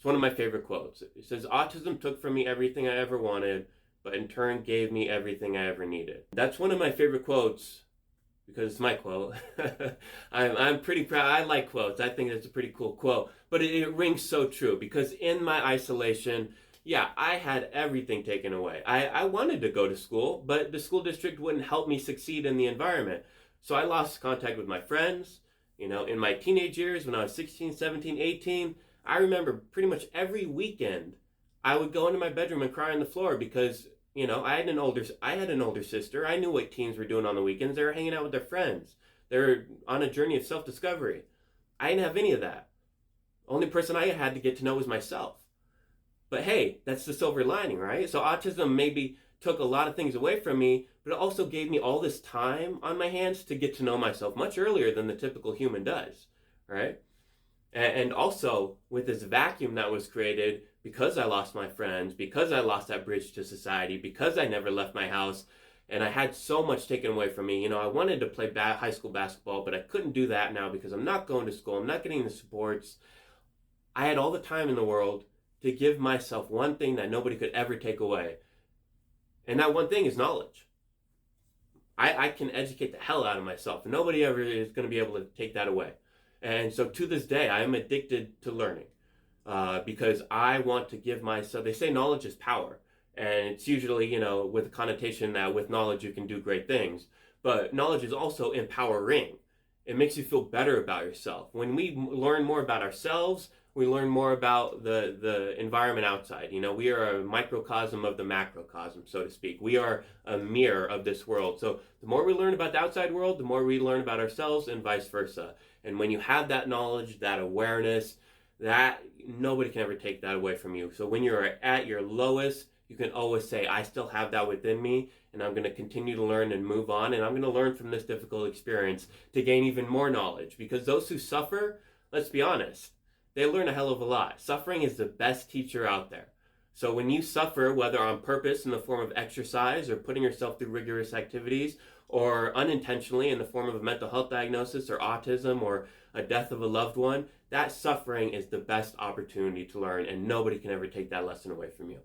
one of my favorite quotes. It says, "Autism took from me everything I ever wanted, but in turn gave me everything I ever needed." That's one of my favorite quotes because it's my quote. I'm pretty proud. I like quotes. I think it's a pretty cool quote, but it rings so true because in my isolation, yeah, I had everything taken away. I wanted to go to school, but the school district wouldn't help me succeed in the environment. So I lost contact with my friends. In my teenage years, when I was 16, 17, 18, I remember pretty much every weekend I would go into my bedroom and cry on the floor because I had an older sister. I knew what teens were doing on the weekends. They were hanging out with their friends. They were on a journey of self-discovery. I didn't have any of that. Only person I had to get to know was myself. But hey, that's the silver lining, right? So autism maybe took a lot of things away from me, but it also gave me all this time on my hands to get to know myself much earlier than the typical human does, right? And also with this vacuum that was created because I lost my friends, because I lost that bridge to society, because I never left my house, and I had so much taken away from me. I wanted to play high school basketball, but I couldn't do that now because I'm not going to school. I'm not getting the sports. I had all the time in the world to give myself one thing that nobody could ever take away. And that one thing is knowledge. I can educate the hell out of myself, and nobody ever is going to be able to take that away. And so to this day, I am addicted to learning because I want to give myself, they say knowledge is power. And it's usually, with a connotation that with knowledge you can do great things. But knowledge is also empowering. It makes you feel better about yourself. When we learn more about ourselves, we learn more about the environment outside. We are a microcosm of the macrocosm, so to speak. We are a mirror of this world. So the more we learn about the outside world, the more we learn about ourselves and vice versa. And when you have that knowledge, that awareness, that nobody can ever take that away from you. So when you're at your lowest, you can always say, I still have that within me, and I'm going to continue to learn and move on, and I'm going to learn from this difficult experience to gain even more knowledge. Because those who suffer, let's be honest, they learn a hell of a lot. Suffering is the best teacher out there. So when you suffer, whether on purpose in the form of exercise or putting yourself through rigorous activities, or unintentionally in the form of a mental health diagnosis or autism or a death of a loved one, that suffering is the best opportunity to learn, and nobody can ever take that lesson away from you.